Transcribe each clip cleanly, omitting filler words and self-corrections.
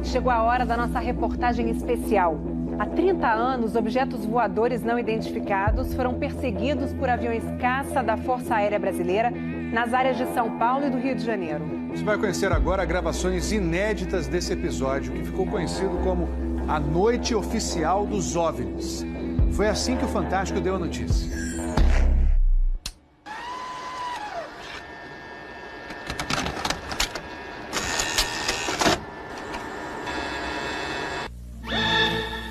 noite. Chegou a hora da nossa reportagem especial. Há 30 anos, objetos voadores não identificados foram perseguidos por aviões caça da Força Aérea Brasileira nas áreas de São Paulo e do Rio de Janeiro. Você vai conhecer agora gravações inéditas desse episódio, que ficou conhecido como a Noite Oficial dos OVNIs. Foi assim que o Fantástico deu a notícia.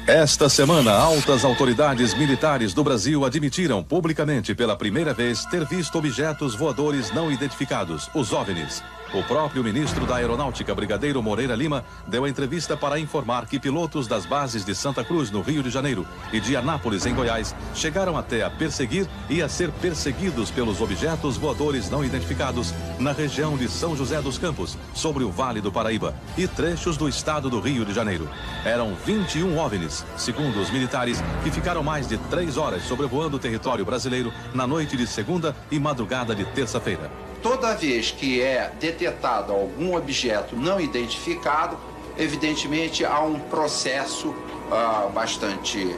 Esta semana, altas autoridades militares do Brasil admitiram publicamente pela primeira vez ter visto objetos voadores não identificados, os OVNIs. O próprio ministro da Aeronáutica, Brigadeiro Moreira Lima, deu a entrevista para informar que pilotos das bases de Santa Cruz, no Rio de Janeiro, e de Anápolis, em Goiás, chegaram até a perseguir e a ser perseguidos pelos objetos voadores não identificados na região de São José dos Campos, sobre o Vale do Paraíba, e trechos do estado do Rio de Janeiro. Eram 21 OVNIs, segundo os militares, que ficaram mais de 3 horas sobrevoando o território brasileiro na noite de segunda e madrugada de terça-feira. Toda vez que é detectado algum objeto não identificado, evidentemente há um processo bastante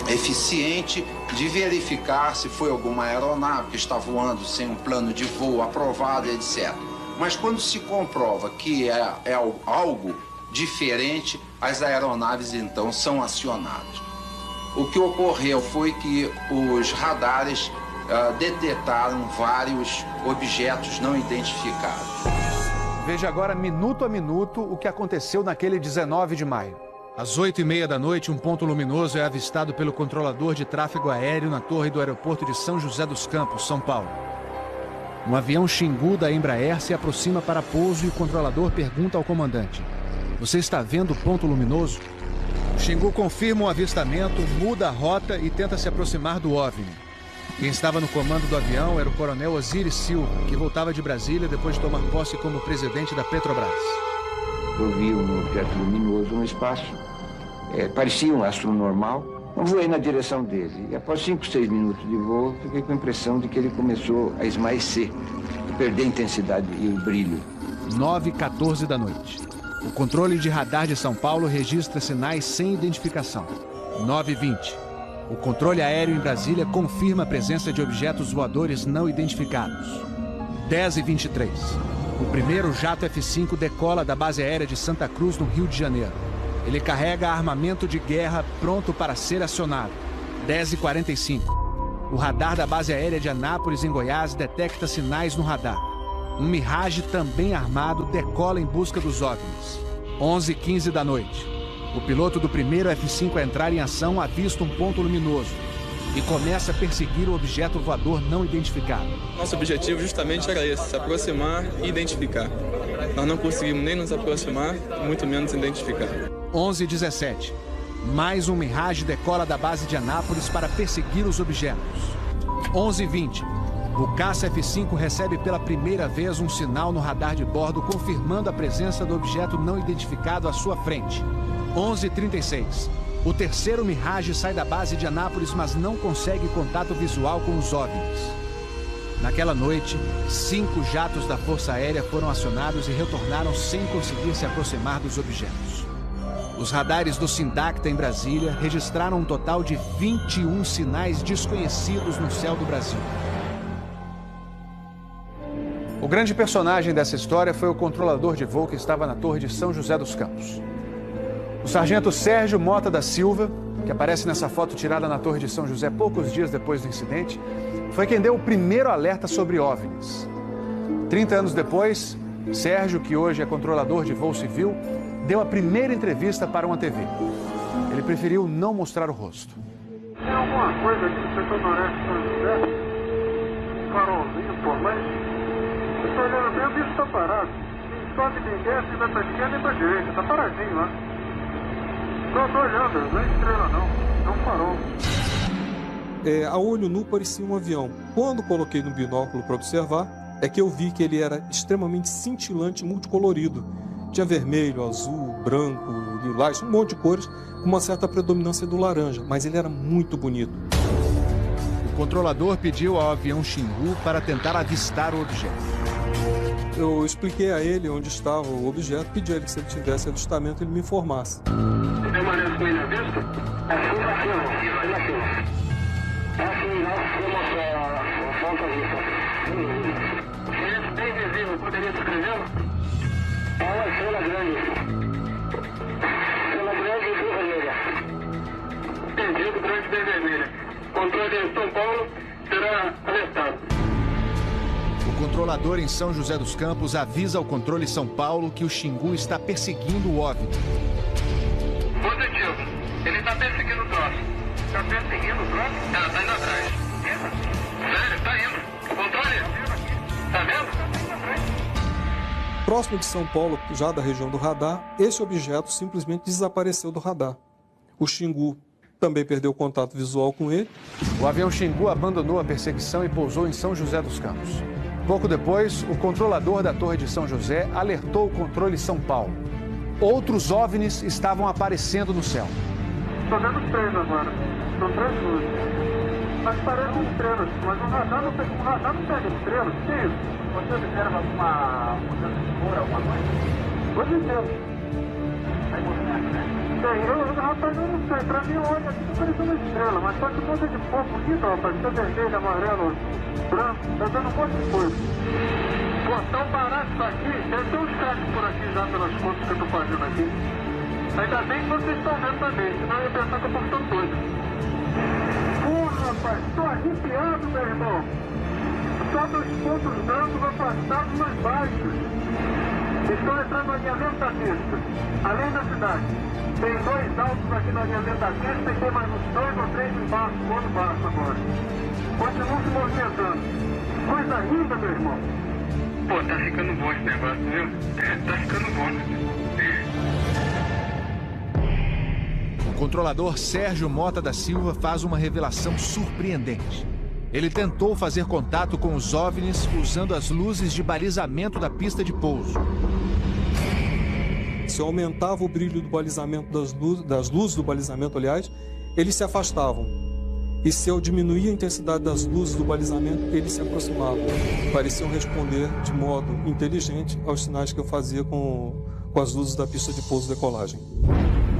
eficiente de verificar se foi alguma aeronave que está voando sem um plano de voo aprovado, etc. Mas quando se comprova que é algo diferente, as aeronaves então são acionadas. O que ocorreu foi que os radares detectaram vários objetos não identificados. Veja agora, minuto a minuto, o que aconteceu naquele 19 de maio. Às 8h30 da noite, um ponto luminoso é avistado pelo controlador de tráfego aéreo na torre do aeroporto de São José dos Campos, São Paulo. Um avião Xingu da Embraer se aproxima para pouso e o controlador pergunta ao comandante: "Você está vendo o ponto luminoso?" O Xingu confirma o avistamento, muda a rota e tenta se aproximar do OVNI. Quem estava no comando do avião era o coronel Osiris Silva, que voltava de Brasília depois de tomar posse como presidente da Petrobras. Eu vi um objeto luminoso no espaço, parecia um astro normal. Eu voei na direção dele e após 5, 6 minutos de voo, fiquei com a impressão de que ele começou a esmaecer, a perder a intensidade e o brilho. 9h14 da noite. O controle de radar de São Paulo registra sinais sem identificação. 9h20. O controle aéreo em Brasília confirma a presença de objetos voadores não identificados. 10h23. O primeiro jato F-5 decola da base aérea de Santa Cruz, no Rio de Janeiro. Ele carrega armamento de guerra pronto para ser acionado. 10h45. O radar da base aérea de Anápolis, em Goiás, detecta sinais no radar. Um Mirage também armado decola em busca dos OVNIs. 11h15 da noite. O piloto do primeiro F-5 a entrar em ação avista um ponto luminoso e começa a perseguir o objeto voador não identificado. Nosso objetivo justamente era esse, se aproximar e identificar. Nós não conseguimos nem nos aproximar, muito menos identificar. 11h17. Mais um Mirage decola da base de Anápolis para perseguir os objetos. 11h20. O caça F-5 recebe pela primeira vez um sinal no radar de bordo confirmando a presença do objeto não identificado à sua frente. 11h36. O terceiro Mirage sai da base de Anápolis, mas não consegue contato visual com os OVNIs. Naquela noite, 5 jatos da Força Aérea foram acionados e retornaram sem conseguir se aproximar dos objetos. Os radares do Sindacta em Brasília registraram um total de 21 sinais desconhecidos no céu do Brasil. O grande personagem dessa história foi o controlador de voo que estava na torre de São José dos Campos. O sargento Sérgio Mota da Silva, que aparece nessa foto tirada na torre de São José poucos dias depois do incidente, foi quem deu o primeiro alerta sobre OVNIs. 30 anos depois, Sérgio, que hoje é controlador de voo civil, deu a primeira entrevista para uma TV. Ele preferiu não mostrar o rosto. Tem alguma coisa aqui no setor noreste de São José? Um farolzinho por lá? Eu estou olhando bem, o bicho está parado. Sobe, nem desce, nem vai para a esquerda nem para a direita. Está paradinho lá. Estou olhando, não é estrela não. É um farol. A olho nu parecia um avião. Quando coloquei no binóculo para observar, é que eu vi que ele era extremamente cintilante e multicolorido. Tinha vermelho, azul, branco, lilás, um monte de cores, com uma certa predominância do laranja, mas ele era muito bonito. O controlador pediu ao avião Xingu para tentar avistar o objeto. Eu expliquei a ele onde estava o objeto, pedi a ele que se ele tivesse avistamento, ele me informasse. Permanece com ele à vista? Aqui, nós temos a ponta vista. Esse bem visível, poderia descrevê-lo? É uma estrela grande. Estrela grande e bem vermelha. Entendido, grande e bem vermelha. Controle em São Paulo será alertado. O controlador em São José dos Campos avisa ao controle São Paulo que o Xingu está perseguindo o OVNI. Positivo. Ele está perseguindo o troço. Está perseguindo o troço? Está indo atrás. Sério, está indo. Controle? Está vendo? Próximo de São Paulo, já da região do radar, esse objeto simplesmente desapareceu do radar. O Xingu também perdeu contato visual com ele. O avião Xingu abandonou a perseguição e pousou em São José dos Campos. Pouco depois, o controlador da Torre de São José alertou o controle São Paulo. Outros OVNIs estavam aparecendo no céu. Estou vendo 3 agora. São 3 luzes. Mas parecem estrelas. Mas o radar não pega estrelas. O que é isso? Você observa alguma mudança de cor, alguma coisa? Hoje inteiro. Aí movimento, né? Rapaz, eu não sei. Pra mim, olha, aqui não parece uma estrela. Mas só que muda de cor bonita, rapaz. Tá vermelho, amarelo, branco. Tá dando um monte de coisa. Pô, tão barato isso aqui. Deve ter uns caras por aqui já pelas contas que eu tô fazendo aqui. Ainda bem que vocês estão vendo também, senão eu ia pensar que eu tô ficando doido. Porra, rapaz, tô arrepiado, meu irmão. Só 2 pontos brancos afastados mais baixos. Estão entrando no alinhamento da pista, além da cidade. Tem 2 altos aqui no alinhamento da pista e tem mais uns 2 ou 3 embaixo, do outro baixo agora. Continuam se movimentando. Coisa linda, meu irmão. Pô, tá ficando bom esse negócio, viu? Tá ficando bom. O controlador Sérgio Mota da Silva faz uma revelação surpreendente. Ele tentou fazer contato com os OVNIs usando as luzes de balizamento da pista de pouso. Se eu aumentava o brilho do balizamento das luzes do balizamento, aliás, eles se afastavam. E se eu diminuía a intensidade das luzes do balizamento, eles se aproximavam. Pareciam responder de modo inteligente aos sinais que eu fazia com as luzes da pista de pouso e decolagem.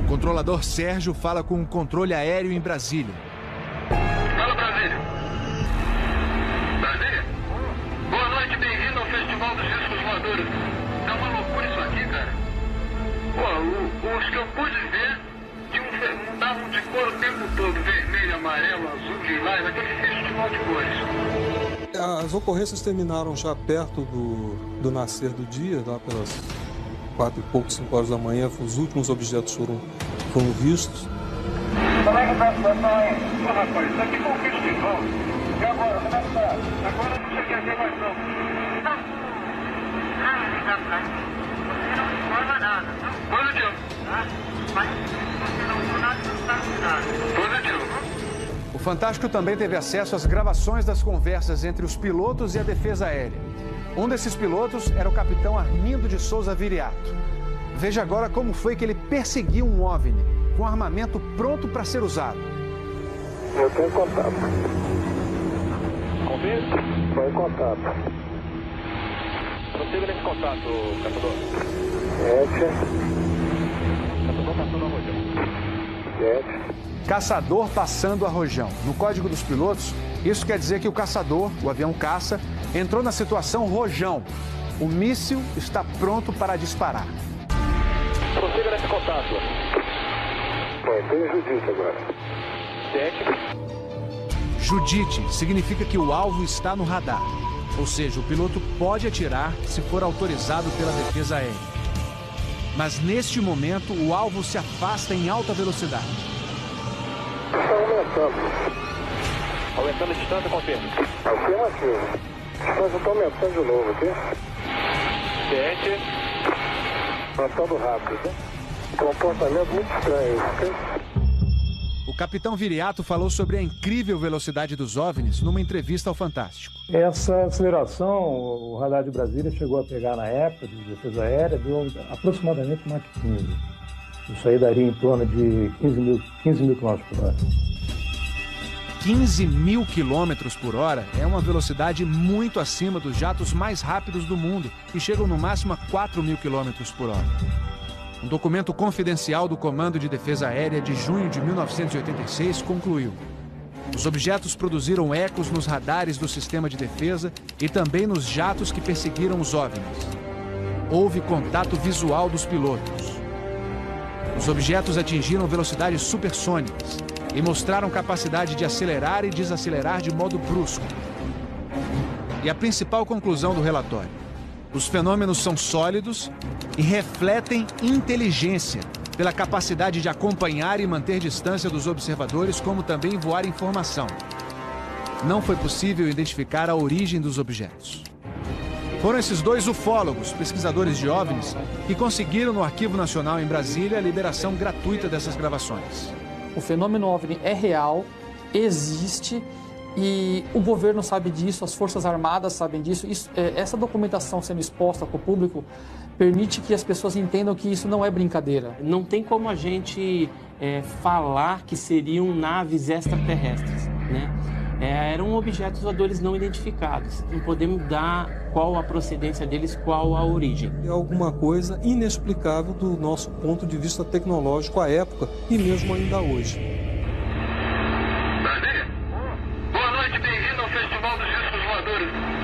O controlador Sérgio fala com o controle aéreo em Brasília. Fala, Brasília. Brasília? Boa noite, bem-vindo ao Festival dos Discos Voadores. É uma loucura isso aqui, cara. Pô, os que eu pude ver mudavam de cor o tempo todo. Vermelho, amarelo, azul, lilás, aquele festival de cores. As ocorrências terminaram já perto do nascer do dia, lá pelas 4 e pouco, 5 horas da manhã. Os últimos objetos foram vistos. Como é que tá a situação aí? Pô, rapaz, isso aqui foi um festival. E agora, como é que tá? Agora eu não sei o que é mais não. Não. Você não informa nada. Positivo. Mas você não informa nada, não sabe nada. Positivo. O Fantástico também teve acesso às gravações das conversas entre os pilotos e a defesa aérea. Um desses pilotos era o capitão Armindo de Souza Viriato. Veja agora como foi que ele perseguiu um OVNI com armamento pronto para ser usado. Eu tenho contato. Confirme? Estou em contato. Prossiga nesse contato, caçador. 7. Caçador passando a rojão. 7. Caçador passando a rojão. No código dos pilotos, isso quer dizer que o caçador, o avião caça, entrou na situação rojão. O míssil está pronto para disparar. Prossiga nesse contato. Tem Judite agora. 7. Judite significa que o alvo está no radar. Ou seja, o piloto pode atirar se for autorizado pela defesa aérea. Mas neste momento, o alvo se afasta em alta velocidade. Está aumentando. Aumentando a distância, confirma. Afirmativo. A distância está aumentando de novo aqui. 7. Passando rápido, né? Comportamento muito estranho, ok? O capitão Viriato falou sobre a incrível velocidade dos OVNIs numa entrevista ao Fantástico. Essa aceleração, o radar de Brasília chegou a pegar na época de defesa aérea, deu aproximadamente Mach 15. Isso aí daria em torno de 15 mil km por hora. 15.000 quilômetros por hora é uma velocidade muito acima dos jatos mais rápidos do mundo, que chegam no máximo a 4.000 quilômetros por hora. Um documento confidencial do Comando de Defesa Aérea de junho de 1986 concluiu: os objetos produziram ecos nos radares do sistema de defesa e também nos jatos que perseguiram os OVNIs. Houve contato visual dos pilotos. Os objetos atingiram velocidades supersônicas e mostraram capacidade de acelerar e desacelerar de modo brusco. E a principal conclusão do relatório: os fenômenos são sólidos e refletem inteligência, pela capacidade de acompanhar e manter distância dos observadores, como também voar informação. Não foi possível identificar a origem dos objetos. Foram esses dois ufólogos, pesquisadores de OVNIs, que conseguiram no Arquivo Nacional em Brasília a liberação gratuita dessas gravações. O fenômeno OVNI é real, existe, e o governo sabe disso, as Forças Armadas sabem disso. Essa documentação sendo exposta para o público permite que as pessoas entendam que isso não é brincadeira. Não tem como a gente falar que seriam naves extraterrestres, né? Eram objetos voadores não identificados. Não podemos dar qual a procedência deles, qual a origem. É alguma coisa inexplicável do nosso ponto de vista tecnológico à época e mesmo ainda hoje. Brasília? Boa noite, bem-vindo ao Festival dos Discos Voadores.